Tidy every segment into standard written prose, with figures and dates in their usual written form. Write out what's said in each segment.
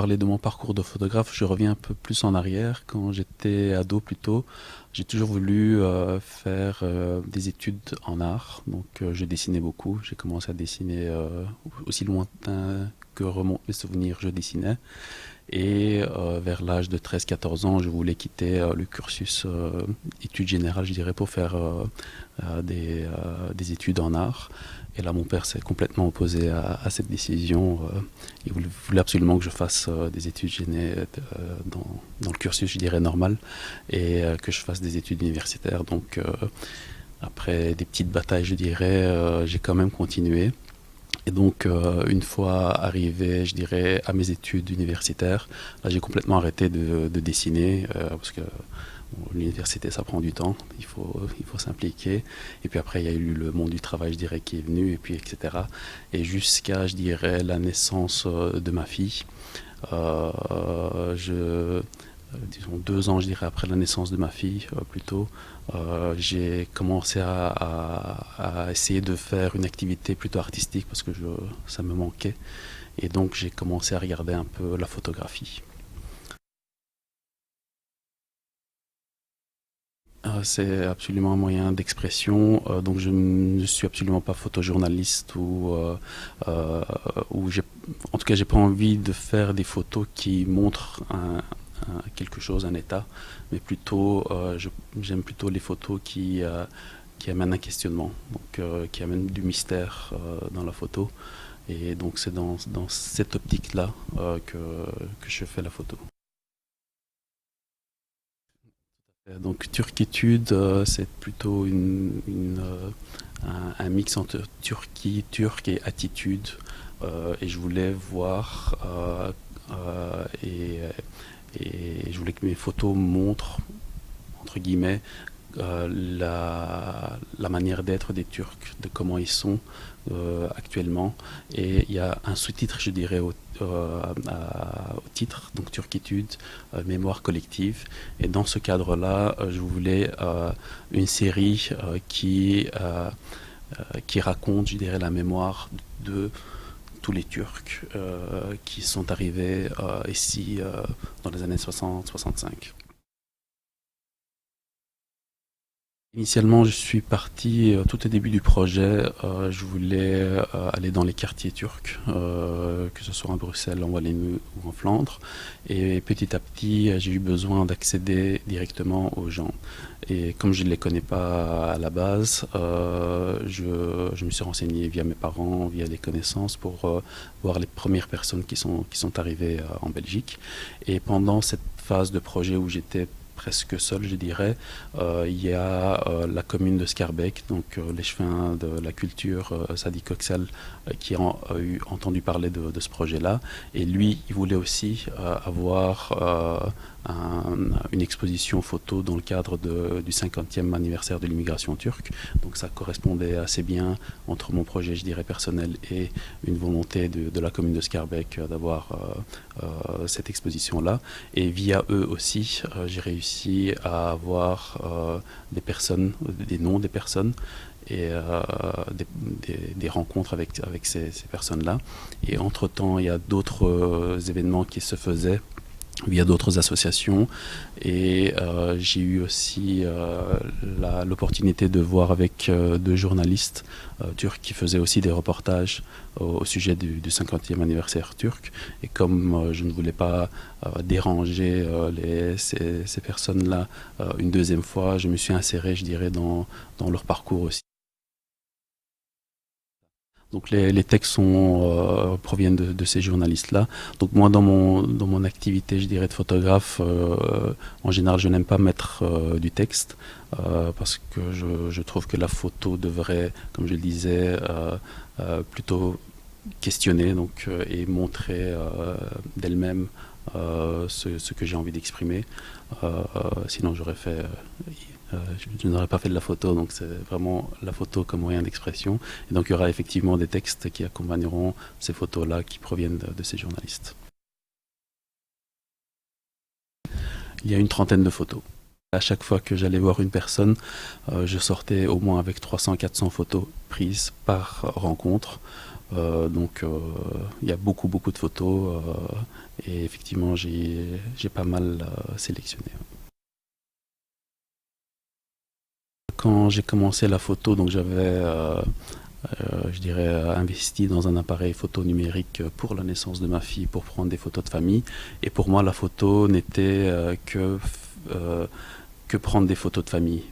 parler de mon parcours de photographe, je reviens un peu plus en arrière. Quand j'étais ado plutôt, j'ai toujours voulu faire des études en art. Donc je dessinais beaucoup. J'ai commencé à dessiner aussi lointain que remontent mes souvenirs, je dessinais. Et vers l'âge de 13-14 ans, je voulais quitter le cursus études générales, je dirais, pour faire des études en art. Et là, mon père s'est complètement opposé à cette décision. Il voulait absolument que je fasse des études dans le cursus, je dirais, normal, et que je fasse des études universitaires. Donc, après des petites batailles, je dirais, j'ai quand même continué. Et donc, une fois arrivé, je dirais, à mes études universitaires, là, j'ai complètement arrêté de dessiner parce que bon, l'université, ça prend du temps, il faut s'impliquer. Et puis après, il y a eu le monde du travail, je dirais, qui est venu, et puis etc. Et jusqu'à, je dirais, la naissance de ma fille, disons 2 ans, je dirais, après la naissance de ma fille, plutôt, j'ai commencé à essayer de faire une activité plutôt artistique parce que ça me manquait. Et donc, j'ai commencé à regarder un peu la photographie. C'est absolument un moyen d'expression. Donc, je ne suis absolument pas photojournaliste ou en tout cas, j'ai pas envie de faire des photos qui montrent quelque chose, un état, mais plutôt, j'aime plutôt les photos qui amènent un questionnement, donc qui amènent du mystère dans la photo. Et donc, c'est dans cette optique-là que je fais la photo. Donc turquitude, c'est plutôt un mix entre Turquie, turc et attitude. Et je voulais voir et je voulais que mes photos montrent, entre guillemets, la manière d'être des Turcs, de comment ils sont actuellement. Et il y a un sous-titre, je dirais, au titre, donc Turquitude, mémoire collective. Et dans ce cadre-là, je voulais une série qui raconte, je dirais, la mémoire de tous les Turcs qui sont arrivés ici dans les années 60-65. Initialement, je suis parti tout au début du projet. Je voulais aller dans les quartiers turcs, que ce soit à Bruxelles, en Wallonie ou en Flandre. Et petit à petit, j'ai eu besoin d'accéder directement aux gens. Et comme je ne les connais pas à la base, je me suis renseigné via mes parents, via des connaissances pour voir les premières personnes qui sont arrivées en Belgique. Et pendant cette phase de projet où j'étais presque seul, je dirais. Il y a la commune de Schaerbeek, donc l'échevin de la culture, Sadi Koksel, qui a eu entendu parler de ce projet-là. Et lui, il voulait aussi avoir une exposition photo dans le cadre du 50e anniversaire de l'immigration turque. Donc ça correspondait assez bien entre mon projet, je dirais, personnel et une volonté de la commune de Schaerbeek d'avoir cette exposition-là. Et via eux aussi, j'ai réussi à avoir des noms des personnes et des rencontres avec ces personnes-là. Et entre-temps, il y a d'autres événements qui se faisaient via d'autres associations et j'ai eu aussi l'opportunité de voir avec deux journalistes turcs qui faisaient aussi des reportages au sujet du 50e anniversaire turc et comme je ne voulais pas déranger ces personnes-là une deuxième fois, je me suis inséré, je dirais, dans leur parcours aussi. Donc les textes proviennent de ces journalistes-là. Donc moi dans mon activité, je dirais, de photographe, en général je n'aime pas mettre du texte parce que je trouve que la photo devrait, comme je le disais, plutôt questionner donc, et montrer d'elle-même ce que j'ai envie d'exprimer. Sinon j'aurais fait je n'aurais pas fait de la photo, donc c'est vraiment la photo comme moyen d'expression. Et donc il y aura effectivement des textes qui accompagneront ces photos-là qui proviennent de ces journalistes. Il y a une trentaine de photos. À chaque fois que j'allais voir une personne, je sortais au moins avec 300-400 photos prises par rencontre. Il y a beaucoup de photos et effectivement j'ai pas mal sélectionné. Quand j'ai commencé la photo, donc je dirais, investi dans un appareil photo numérique pour la naissance de ma fille, pour prendre des photos de famille. Et pour moi, la photo n'était que prendre des photos de famille.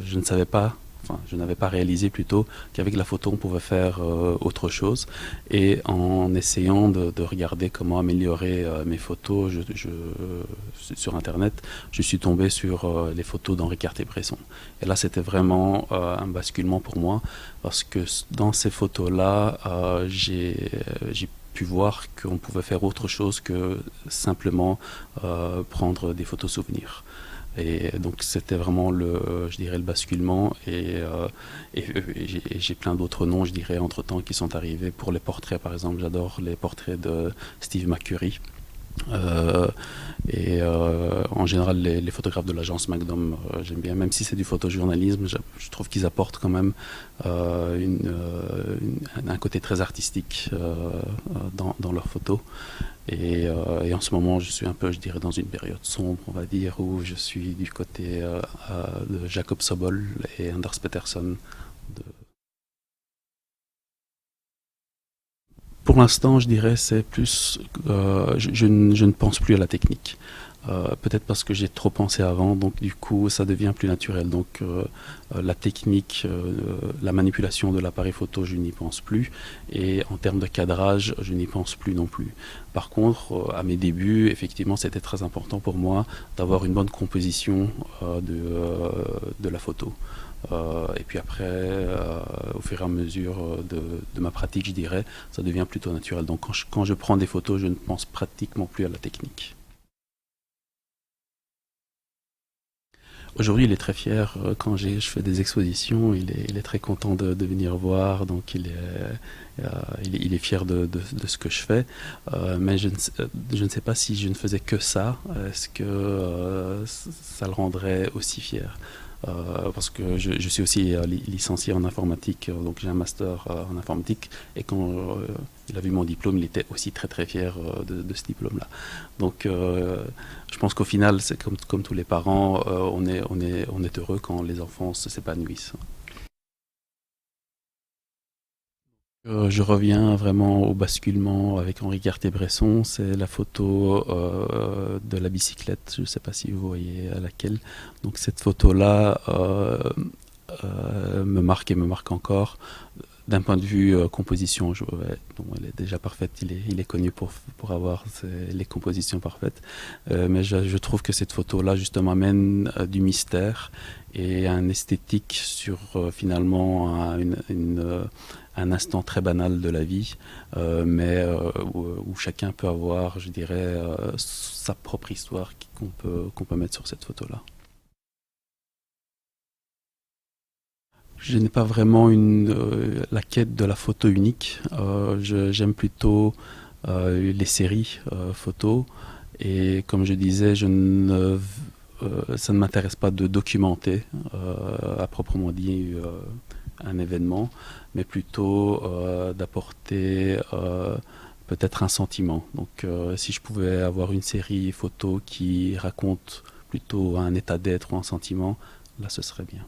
Je ne savais pas, enfin, je n'avais pas réalisé plutôt qu'avec la photo, on pouvait faire autre chose. Et en essayant de regarder comment améliorer mes photos sur Internet, je suis tombé sur les photos d'Henri Cartier-Bresson. Et là, c'était vraiment un basculement pour moi, parce que dans ces photos-là, j'ai pu voir qu'on pouvait faire autre chose que simplement prendre des photos souvenirs. Et donc c'était vraiment je dirais, le basculement. Et j'ai plein d'autres noms, je dirais, entre-temps qui sont arrivés. Pour les portraits, par exemple, j'adore les portraits de Steve McCurry. Euh, En général, les photographes de l'agence Magnum, j'aime bien, même si c'est du photojournalisme, je trouve qu'ils apportent quand même un côté très artistique dans leurs photos. Et en ce moment, je suis un peu, je dirais, dans une période sombre, on va dire, où je suis du côté de Jacob Sobol et Anders Peterson. De... Pour l'instant, je dirais, c'est plus, je ne pense plus à la technique. Peut-être parce que j'ai trop pensé avant, donc du coup ça devient plus naturel. Donc la technique, la manipulation de l'appareil photo, je n'y pense plus. Et en termes de cadrage, je n'y pense plus non plus. Par contre, à mes débuts, effectivement, c'était très important pour moi d'avoir une bonne composition de la photo. Et puis après, au fur et à mesure de ma pratique, je dirais, ça devient plutôt naturel. Donc quand je prends des photos, je ne pense pratiquement plus à la technique. Aujourd'hui, il est très fier quand je fais des expositions. Il est très content de venir voir, donc il est fier de ce que je fais. Mais je ne sais pas si je ne faisais que ça, est-ce que ça le rendrait aussi fier. Parce que je suis aussi licencié en informatique, donc j'ai un master en informatique. Et quand il a vu mon diplôme, il était aussi très fier de ce diplôme-là. Donc je pense qu'au final, c'est comme tous les parents, on est heureux quand les enfants s'épanouissent. Je reviens vraiment au basculement avec Henri Cartier-Bresson. C'est la photo de la bicyclette. Je ne sais pas si vous voyez à laquelle. Donc cette photo-là me marque et me marque encore. D'un point de vue composition, bon, elle est déjà parfaite. Il est connu pour avoir les compositions parfaites. Mais je trouve que cette photo-là, justement, amène du mystère et un esthétique sur finalement un instant très banal de la vie, où chacun peut avoir, je dirais, sa propre histoire qu'on peut mettre sur cette photo-là. Je n'ai pas vraiment la quête de la photo unique. J'aime plutôt les séries photos. Et comme je disais, ça ne m'intéresse pas de documenter à proprement dit un événement, mais plutôt d'apporter peut-être un sentiment. Donc si je pouvais avoir une série photo qui raconte plutôt un état d'être ou un sentiment, là ce serait bien.